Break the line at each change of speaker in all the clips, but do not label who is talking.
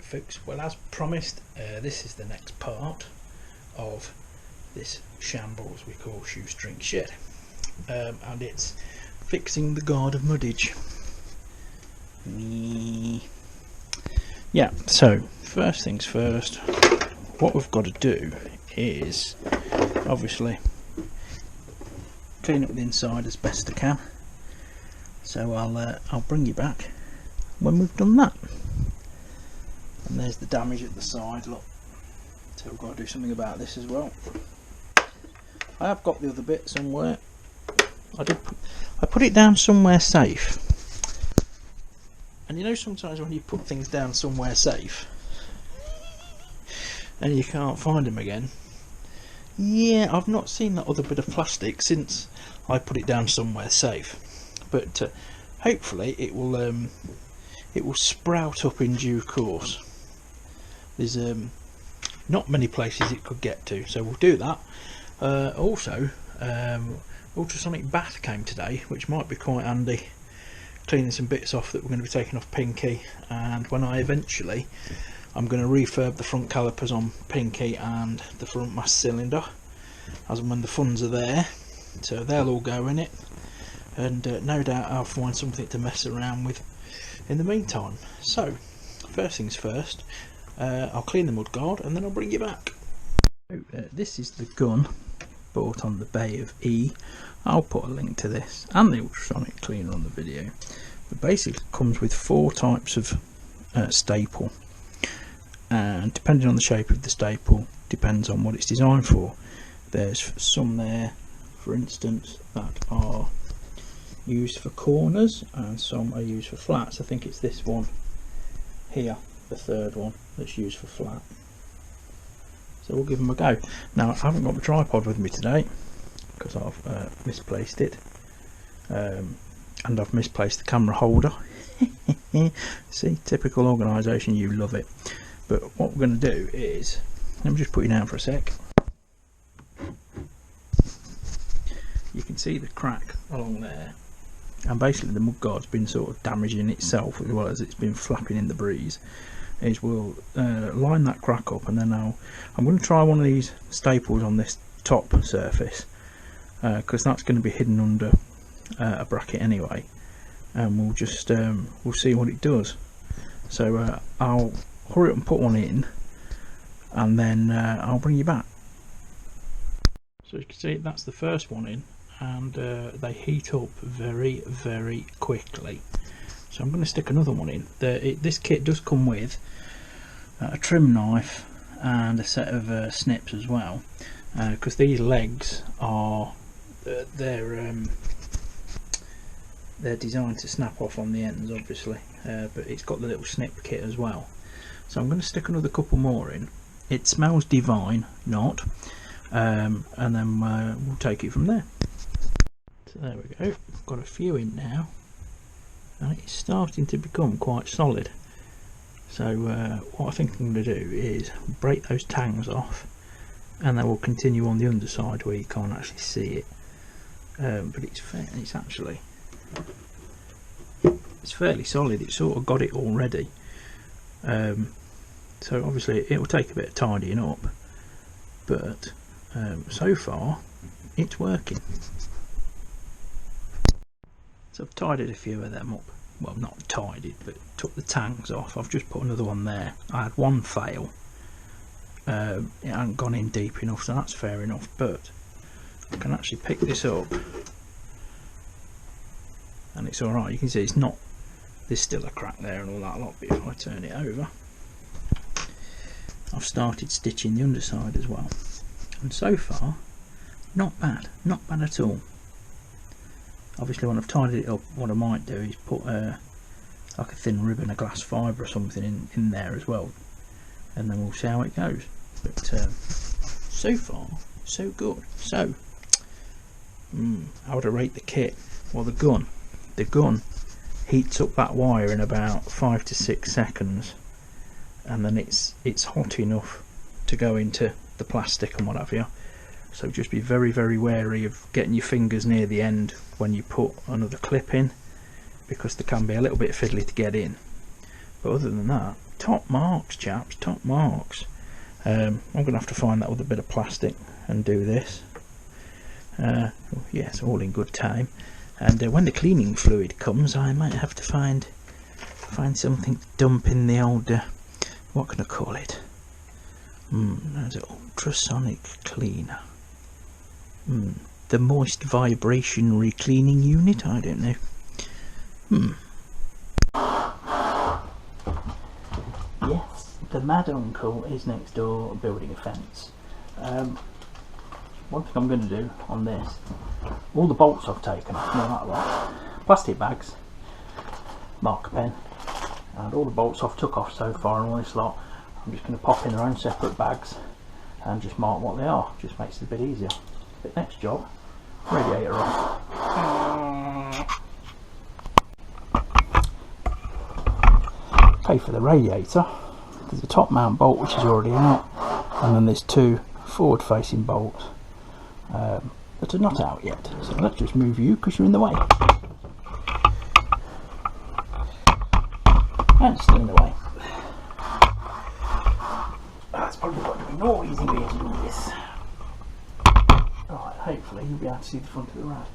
folks, well, as promised, this is the next part of this shambles we call shoestring shed, and it's fixing the guard of muddage. Yeah, so first things first, what we've got to do is obviously clean up the inside as best I can, so I'll bring you back when we've done that. And there's the damage at the side, look, so we've got to do something about this as well. I have got the other bit somewhere. I put it down somewhere safe, and you know sometimes when you put things down somewhere safe and you can't find them again. Yeah, I've not seen that other bit of plastic since I put it down somewhere safe, but hopefully it will sprout up in due course. There's not many places it could get to, so we'll do that. Also, ultrasonic bath came today, which might be quite handy, cleaning some bits off that we're going to be taking off Pinky, and when I'm going to refurb the front calipers on Pinky and the front mass cylinder as and when the funds are there, so they'll all go in it, and no doubt I'll find something to mess around with in the meantime. So first things first, I'll clean the mudguard and then I'll bring you back. So, this is the gun bought on the Bay of E. I'll put a link to this and the ultrasonic cleaner on the video. But basically it comes with 4 types of staple, and depending on the shape of the staple depends on what it's designed for. There's some there, for instance, that are used for corners and some are used for flats. I think it's this one here, the third one, that's used for flat. So we'll give them a go. Now I haven't got the tripod with me today because I've misplaced it, and I've misplaced the camera holder. See, typical organisation, you love it. But what we're going to do is, let me just put you down for a sec. You can see the crack along there, and basically the mudguard's been sort of damaging itself as well as it's been flapping in the breeze. Is we'll line that crack up, and then I'm going to try one of these staples on this top surface, because that's going to be hidden under a bracket anyway, and we'll just we'll see what it does. So I'll hurry up and put one in, and then I'll bring you back. So you can see that's the first one in, and they heat up very, very quickly. So I'm going to stick another one in. This kit does come with a trim knife and a set of snips as well, because these legs are they're designed to snap off on the ends, obviously, but it's got the little snip kit as well. So I'm going to stick another couple more in. It smells divine, not, and then we'll take it from there. So there we go. I've got a few in now, and it's starting to become quite solid. So what I think I'm going to do is break those tangs off, and then we'll continue on the underside where you can't actually see it, but it's fairly solid. It's sort of got it already, so obviously it will take a bit of tidying up, but so far it's working. So I've tidied a few of them up. Well, not tidied, but took the tangs off. I've just put another one there. I had one fail. It hadn't gone in deep enough, so that's fair enough, but I can actually pick this up and it's alright. You can see it's not, there's still a crack there and all that lot, but if I turn it over, I've started stitching the underside as well, and so far not bad at all. Obviously when I've tidied it up, what I might do is put like a thin ribbon of glass fibre or something in there as well, and then we'll see how it goes. But so far so good. So how would I rate the kit? Well, the gun heats up that wire in about 5 to 6 seconds, and then it's hot enough to go into the plastic and what have you. So just be very, very wary of getting your fingers near the end when you put another clip in, because they can be a little bit fiddly to get in. But other than that, top marks, chaps, top marks. I'm going to have to find that other bit of plastic and do this. Yes, all in good time. And when the cleaning fluid comes, I might have to find something to dump in the old, what can I call it? That's an ultrasonic cleaner. The moist vibrationary cleaning unit, I don't know. Yes, the mad uncle is next door building a fence. One thing I'm going to do on this, all the bolts I've taken off, all that lot, plastic bags, marker pen, and all the bolts I've took off so far and all this lot, I'm just going to pop in their own separate bags and just mark what they are. Just makes it a bit easier. But next job, radiator off. Okay, for the radiator, there's a top mount bolt which is already out, and then there's two forward facing bolts that are not out yet. So let's just move you because you're in the way. And still in the way. That's probably got to be noisy way to do this. Alright, hopefully you'll be able to see the front of the rad.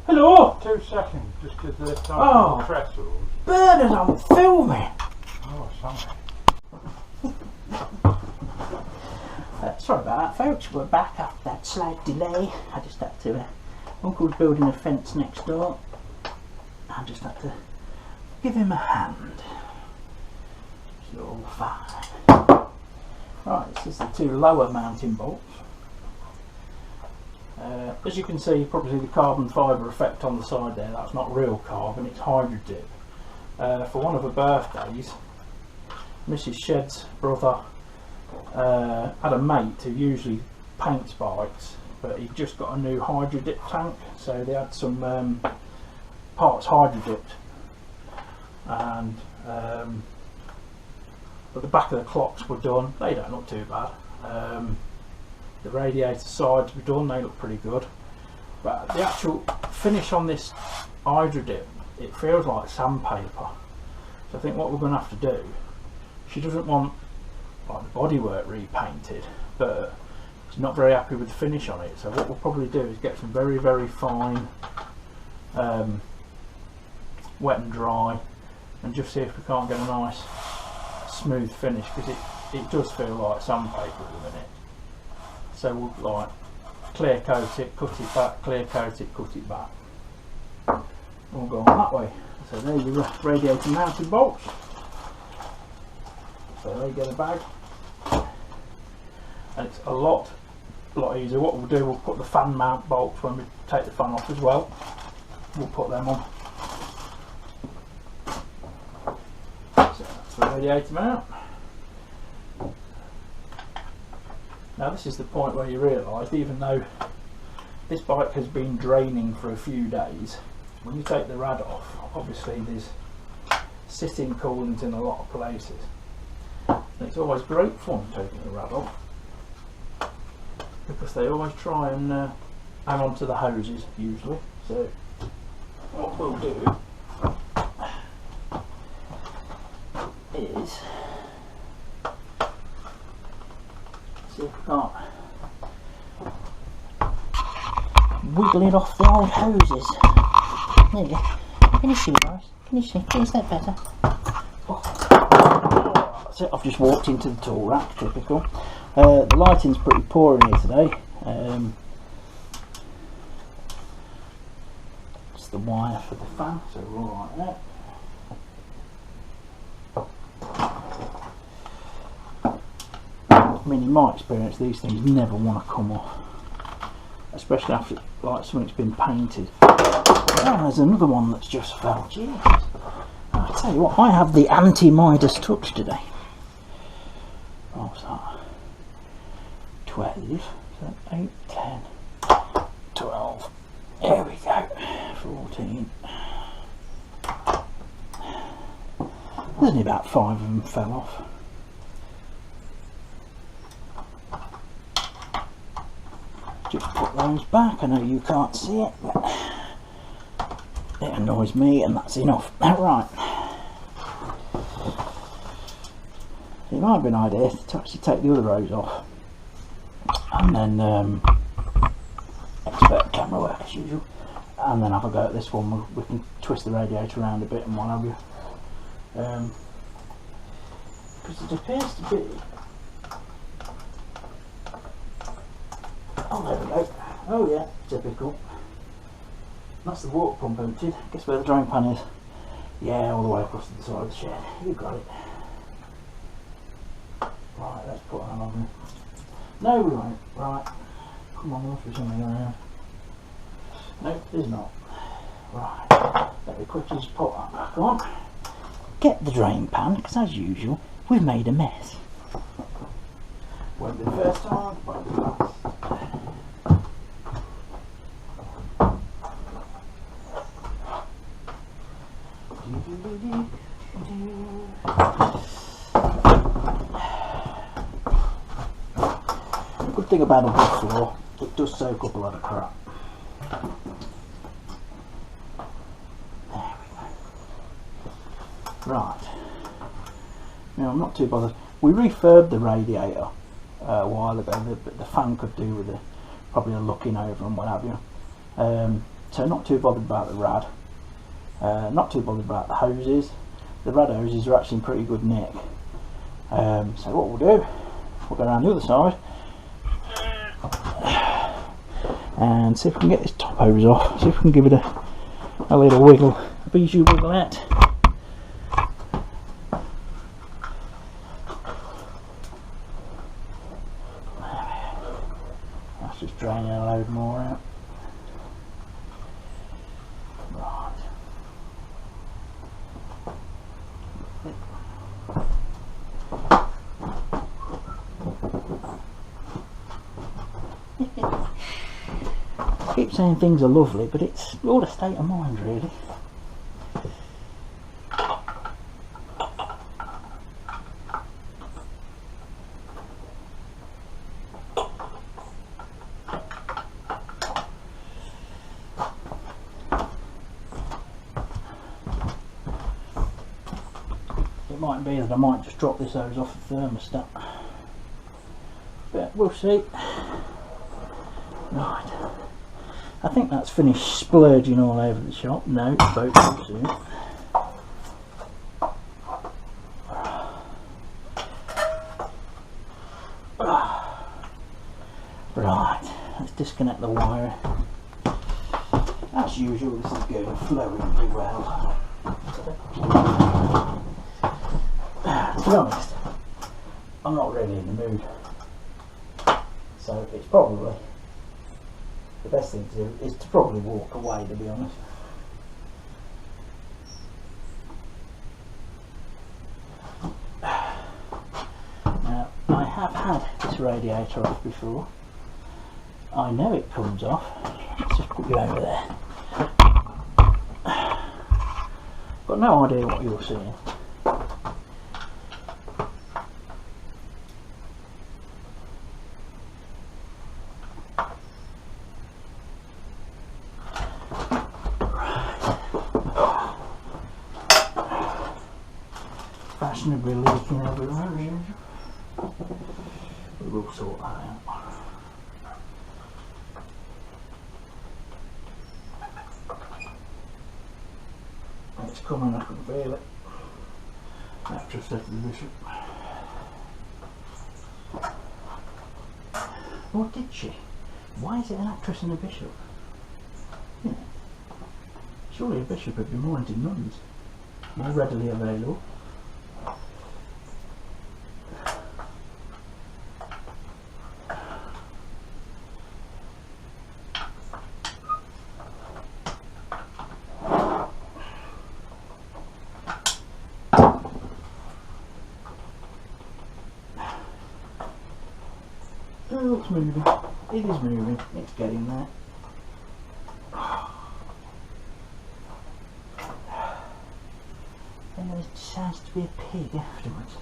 Hello!
2 seconds, just because they're
Oh.
talking trestles.
Bernard, I'm filming!
Oh, sorry.
Sorry about that, folks. We're back after that slight delay. I just had to. Uncle's building a fence next door. I just had to give him a hand. It's all fine. Right, this is the two lower mounting bolts. As you can see, you probably see the carbon fibre effect on the side there. That's not real carbon, it's hydro dip. For one of her birthdays, Mrs. Shed's brother had a mate who usually paints bikes, but he just got a new hydro dip tank, so they had some parts hydro dipped, and but the back of the clocks were done. They don't look too bad. The radiator sides were done, they look pretty good, but the actual finish on this hydro dip, it feels like sandpaper. So I think what we're going to have to do, she doesn't want like the bodywork repainted, but she's not very happy with the finish on it, so what we'll probably do is get some very, very fine wet and dry, and just see if we can't get a nice smooth finish, because it does feel like sandpaper at the minute. So we'll like clear coat it, cut it back, clear coat it, cut it back. We'll go on that way. So there's your radiator mounted bolts. So they get a bag. And it's a lot easier. What we'll do, we'll put the fan mount bolts when we take the fan off as well. We'll put them on. So that's the radiator mount. Now this is the point where you realise, even though this bike has been draining for a few days, when you take the rad off, obviously there's sitting coolant in a lot of places. And it's always great fun taking the rad off, because they always try and hang on to the hoses usually. So what we'll do is see if we can't wiggle it off the old hoses. There you go. Can you see, guys? Can you see? Is that better? Oh. That's it. I've just walked into the tool rack. Typical. The lighting's pretty poor in here today. It's the wire for the fan, so we're all like that. I mean, in my experience, these things never want to come off, especially after like something's been painted. Oh, there's another one that's just fell. Jeez. I'll tell you what, I have the anti-Midas touch today. What was that? 12, so 8, 10, 12. There's only about 5 of them fell off. Just put those back. I know you can't see it, but it annoys me, and that's enough. Right. It might be an idea to actually take the other rows off, and then expert camera work as usual, and then have a go at this one. We can twist the radiator around a bit and what have you. Because it appears to be. Oh, there we go. Oh yeah, typical. That's the water pump emptied. Guess where the drain pan is? Yeah, all the way across to the side of the shed. You got it. Right, let's put that on. No, we won't. Right. Come on, there must be something around. No, there's not. Right. Let me quickly just put that back on. Get the drain pan, because as usual, we've made a mess. Won't be the first time, won't be the last. Good thing about a wood floor, it does soak up a lot of crap. There we go. Right. Now I'm not too bothered. We refurbed the radiator a while ago. The fan could do with probably a looking over and what have you. So not too bothered about the rad. Not too bothered about the hoses. The rad hoses are actually in pretty good nick. So what we'll do, we'll go around the other side and see if we can get this top hose off. See if we can give it a little wiggle, a bijou wigglette. That's just draining a load more out. Right. I keep saying things are lovely, but it's all a state of mind, really. It might be that I might just drop this hose off the thermostat, but we'll see. Right. I think that's finished splurging all over the shop. No, boat will soon. Right, let's disconnect the wire. As usual, this is going flowingly well. To be honest, I'm not really in the mood, so it's probably the best thing to do is to probably walk away, to be honest. Now, I have had this radiator off before. I know it comes off. Let's just put you over there. Got no idea what you're seeing. Fashionably leaking everywhere, as usual. We will sort that out. It's coming, I can feel it. Actress said to the bishop. What did she? Why is it an actress and a bishop? Yeah. Surely a bishop would be more into nuns, more readily available. Oh, it's moving. It is moving. It's getting there. And decides to be a pig afterwards.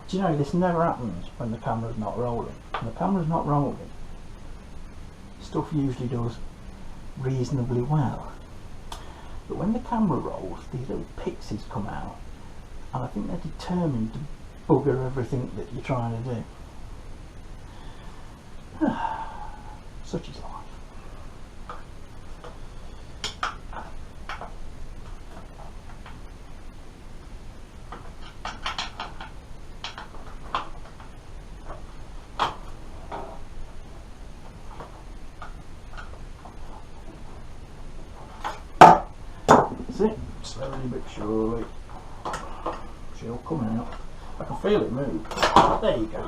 Do you know, this never happens when the camera's not rolling. When the camera's not rolling, stuff usually does reasonably well. But when the camera rolls, these little pixies come out, and I think they're determined to bugger everything that you're trying to do. Such is life. That's it, slowly but surely she'll come out. I can feel it move. There you go.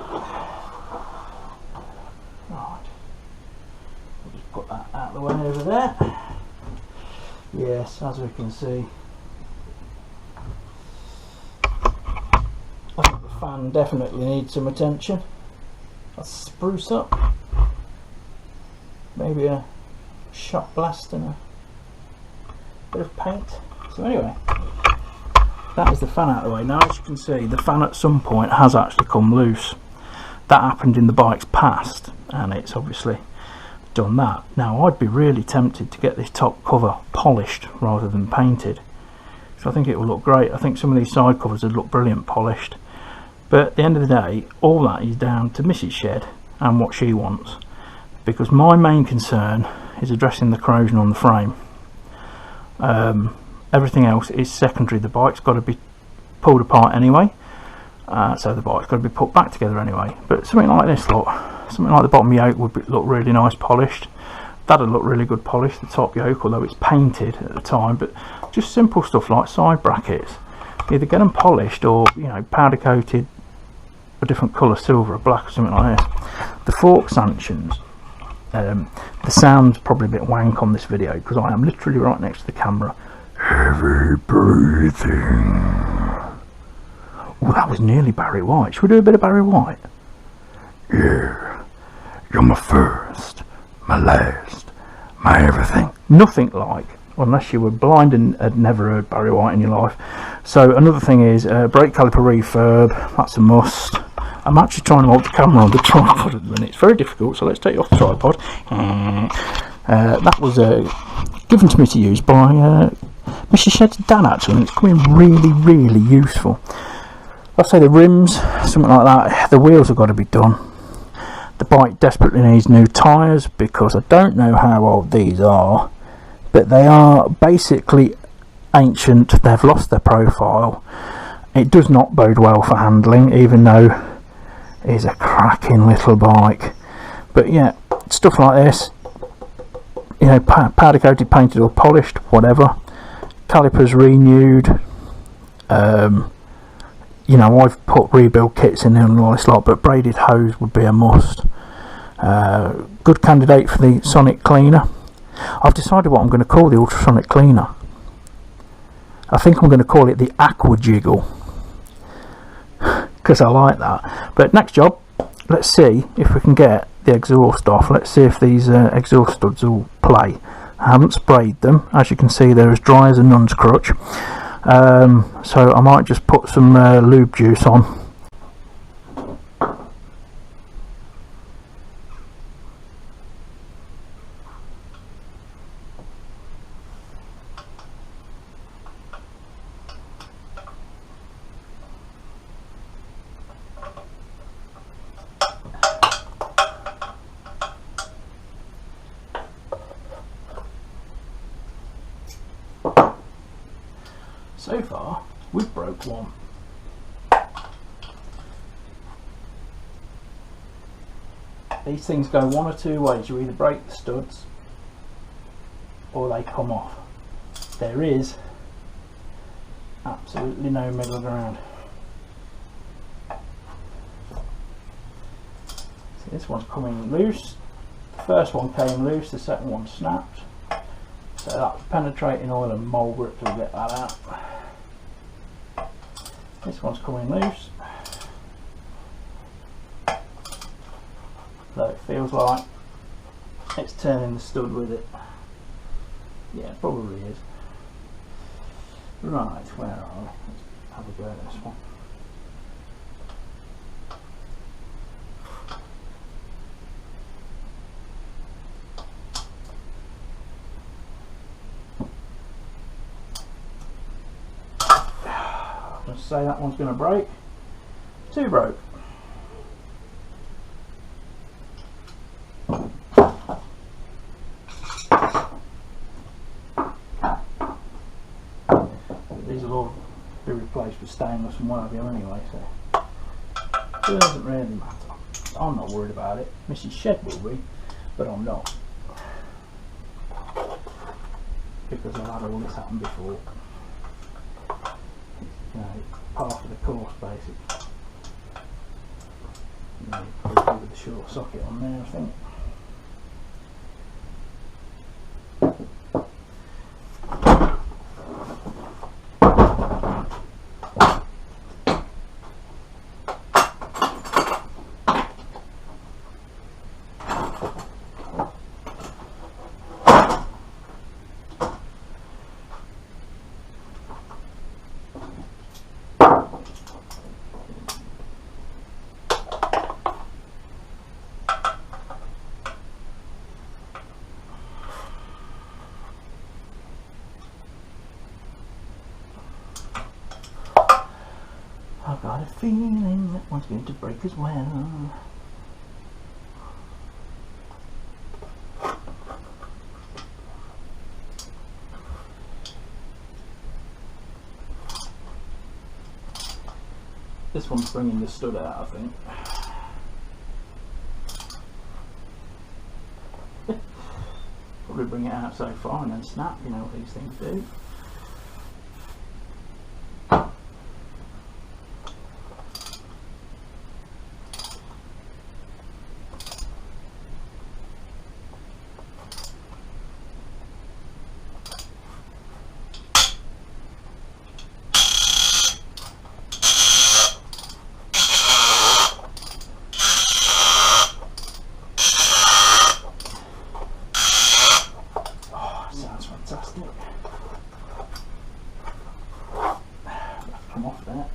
Right, we'll just put that out of the way over there. Yes, as we can see, I think the fan definitely needs some attention. Let's spruce up. Maybe a shot blast and a bit of paint. So anyway, that is the fan out of the way. Now, as you can see, the fan at some point has actually come loose. That happened in the bike's past, and it's obviously done that. Now, I'd be really tempted to get this top cover polished rather than painted, so I think it will look great. I think some of these side covers would look brilliant polished, but at the end of the day, all that is down to Mrs. Shed and what she wants, because my main concern is addressing the corrosion on the frame. Everything else is secondary. The bike's got to be pulled apart anyway, so the bike's got to be put back together anyway. But something like this, look, something like the bottom yoke would look really nice polished. That'd look really good polished, the top yoke, although it's painted at the time. But just simple stuff like side brackets, either get them polished or, you know, powder coated a different colour, silver or black or something like this. The fork stanchions, the sound's probably a bit wank on this video because I am literally right next to the camera. Heavy breathing. Oh, that was nearly Barry White. Should we do a bit of Barry White? Yeah, you're my first, my last, my everything. Nothing like, unless you were blind and had never heard Barry White in your life. So another thing is brake caliper refurb. That's a must. I'm actually trying to hold the camera on the tripod at the minute. It's very difficult, so let's take it off the tripod. That was given to me to use by Mrs. Shed's dad, actually, and it's coming really, really useful. I'll say the rims, something like that. The wheels have got to be done. The bike desperately needs new tyres because I don't know how old these are, but they are basically ancient. They've lost their profile. It does not bode well for handling, even though it's a cracking little bike. But yeah, stuff like this, you know, powder coated, painted or polished, whatever. Calipers renewed. You know, I've put rebuild kits in there and all this lot, but braided hose would be a must. Good candidate for the sonic cleaner. I've decided what I'm going to call the ultrasonic cleaner. I think I'm going to call it the Aqua Jiggle, because I like that. But next job, let's see if we can get the exhaust off. Let's see if these exhaust studs will play. I haven't sprayed them. As you can see, they're as dry as a nun's crutch. So I might just put some lube juice on. So far, we've broke one. These things go one or two ways. You either break the studs or they come off. There is absolutely no middle ground. So this one's coming loose. The first one came loose, the second one snapped. So that's penetrating oil and mould grip to get that out. This one's coming loose. Though it feels like it's turning the stud with it. Yeah, it probably is. Right, where are we? Let's have a go at this one. Let's say that one's going to break. 2 broke. These will all be replaced with stainless and what have you anyway, so it doesn't really matter. I'm not worried about it. Mrs. Shed will be, but I'm not. Because I've had all this happen before. You know, part of the course basically. You know, probably with the short socket on there, I think. I've got a feeling that one's going to break as well. This one's bringing the stud out, I think. Probably bring it out so far and then snap, you know what these things do. Fantastic. Come off there.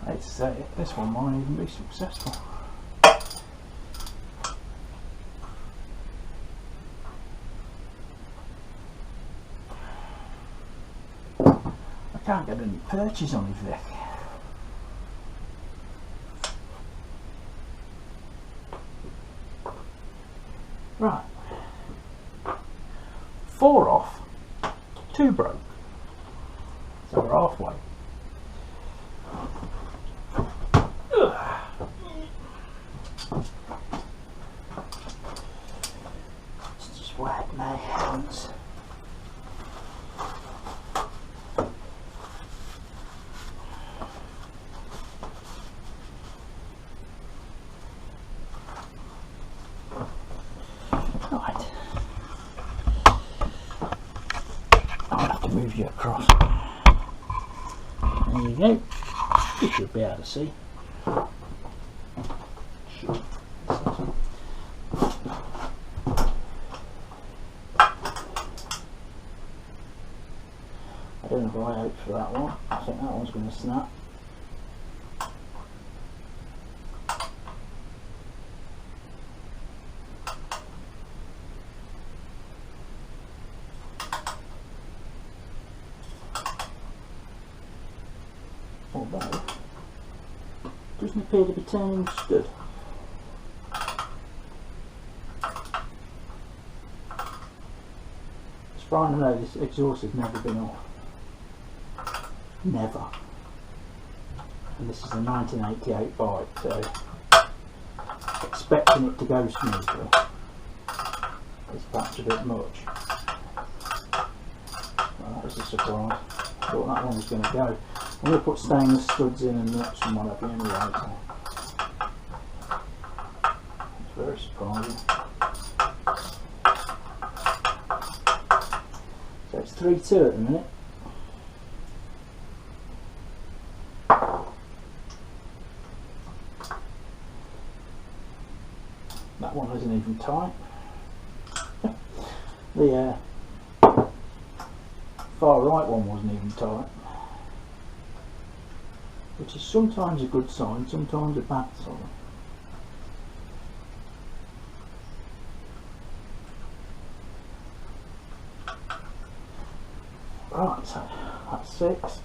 I hate to say it, this one might even be successful. I can't get any perches on his neck. Right. 4 off, 2 broke. So we're halfway. Let's just wag my hands. Right. I'll have to move you across. There you go. You should be able to see. I don't know if I hope for that one. I think that one's going to snap. Although, doesn't appear to be turning stud. As far as I know, this exhaust has never been off. Never. And this is a 1988 bike, so expecting it to go smoothly. is perhaps a bit much. Well, that was a surprise. I thought that one was going to go. I'm going to put stainless studs in and nuts and whatever anyway, so it's very surprising. So it's 3-2 at the minute. That one isn't even tight. The far right one wasn't even tight, which is sometimes a good sign, sometimes a bad sign. Right, so that's 6.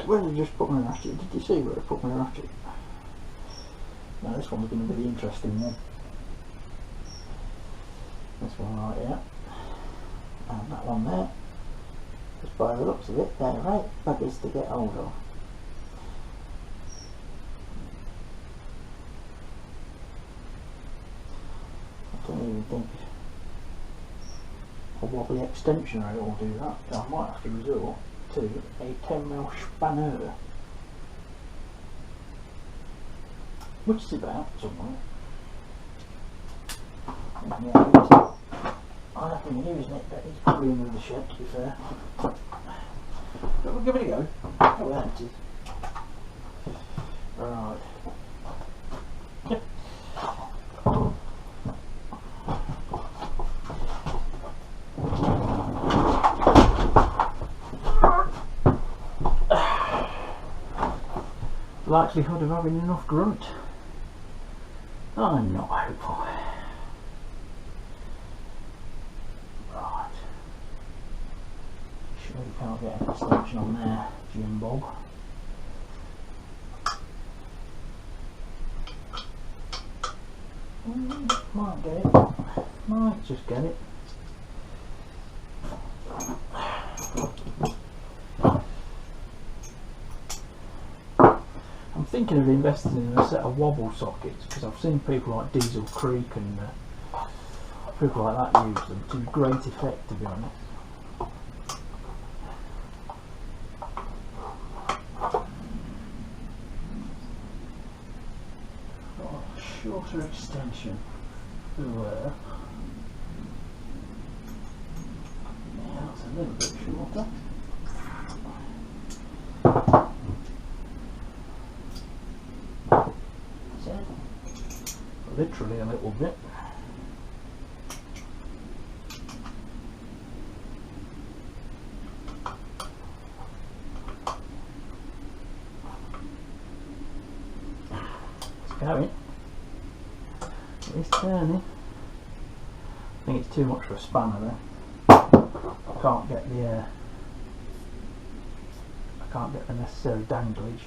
Where did I just put my ratchet? Did you see where I put my ratchet? Now this one's going to be the interesting one. This one right here. And that one there. Just by the looks of it, they're right buggers to get hold of. I don't even think a wobbly extension rate will do that. I might have to resort to a 10mm spanner, which is about somewhere. Yeah, I haven't been using it, but it's probably in the shed, to be fair. But we'll give it a go. Oh, there it is. Right. Likelihood of having enough grunt? I'm not hopeful. Right. Sure you can't get an extension on there, Jim Bob. Might get it. Might just get it. I'm thinking of investing in a set of wobble sockets because I've seen people like Diesel Creek and people like that use them to great effect, to be honest. Got a shorter extension there. Yeah, that's a little bit shorter. Literally a little bit. It's going. It's turning. I think it's too much for a spanner there. I can't get the necessary danglage.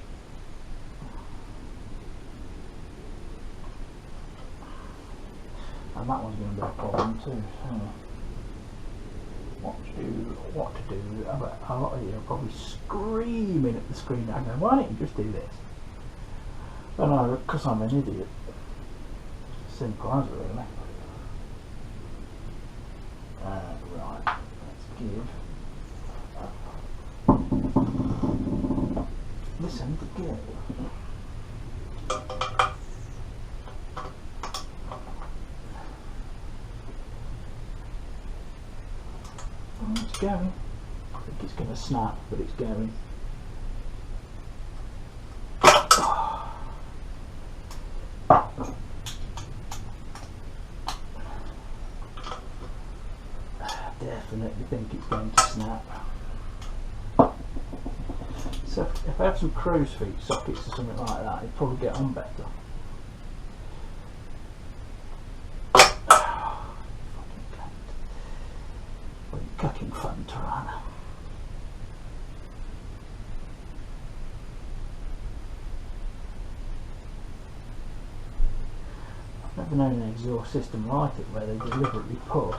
And that one's going to be a problem too. So what to do? I bet a lot of you are probably screaming at the screen now going, why don't you just do this? But no, because I'm an idiot. Simple as really. Right, let's give this end a go. It's going. I think it's going to snap, but it's going. Definitely think it's going to snap. So if I have some crow's feet sockets or something like that, it'd probably get on better. Cooking fun to run. I've never known an exhaust system like it where they deliberately put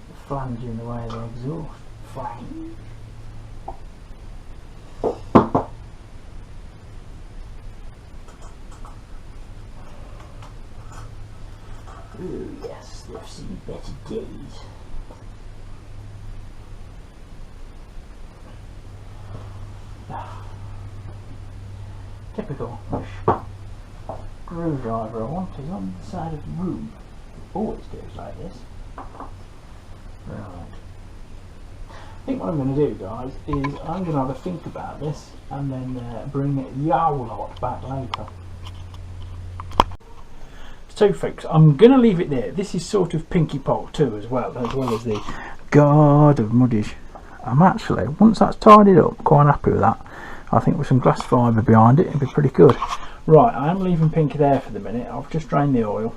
the flange in the way of the exhaust. Flange. I've seen better days. Typical screwdriver I want is on the side of the room. Always goes like this. Right. I think what I'm going to do, guys, is I'm going to have a think about this and then bring the owl lot back later. So folks, I'm going to leave it there. This is sort of Pinky Part 2 as well as the God of Muddish. I'm actually, once that's tidied up, quite happy with that. I think with some glass fibre behind it, it'd be pretty good. Right, I am leaving Pinky there for the minute. I've just drained the oil.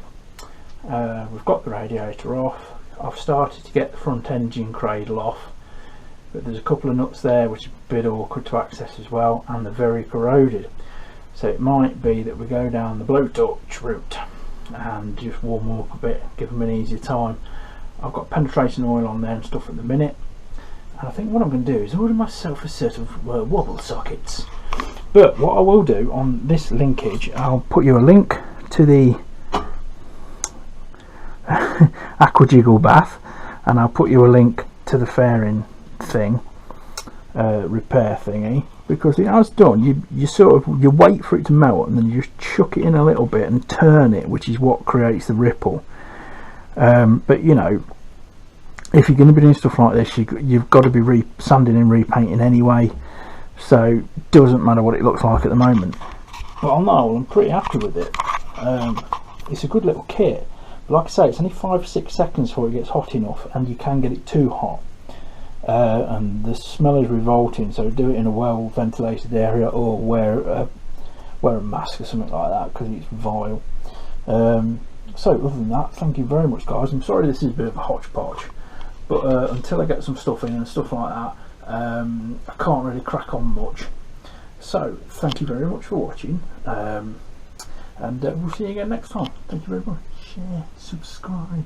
We've got the radiator off. I've started to get the front engine cradle off, but there's a couple of nuts there which are a bit awkward to access as well, and they're very corroded. So it might be that we go down the blowtorch route and just warm them up a bit, give them an easier time. I've got penetrating oil on there and stuff at the minute, and I think what I'm going to do is order myself a set of wobble sockets. But what I will do on this linkage, I'll put you a link to the Aquajiggle bath, and I'll put you a link to the fairing thing, repair thingy, because it has done, you sort of, you wait for it to melt and then you just chuck it in a little bit and turn it, which is what creates the ripple. But you know, if you're going to be doing stuff like this, you've got to be sanding and repainting anyway, so it doesn't matter what it looks like at the moment. But on that whole, I'm pretty happy with it. It's a good little kit, but like I say, it's only 5 or 6 seconds before it gets hot enough, and you can get it too hot. And the smell is revolting, so do it in a well ventilated area, or wear a mask or something like that, because it's vile. So other than that, thank you very much, guys. I'm sorry this is a bit of a hodgepodge, but until I get some stuff in and stuff like that, I can't really crack on much. So thank you very much for watching, and we'll see you again next time. Thank you very much. Share, subscribe.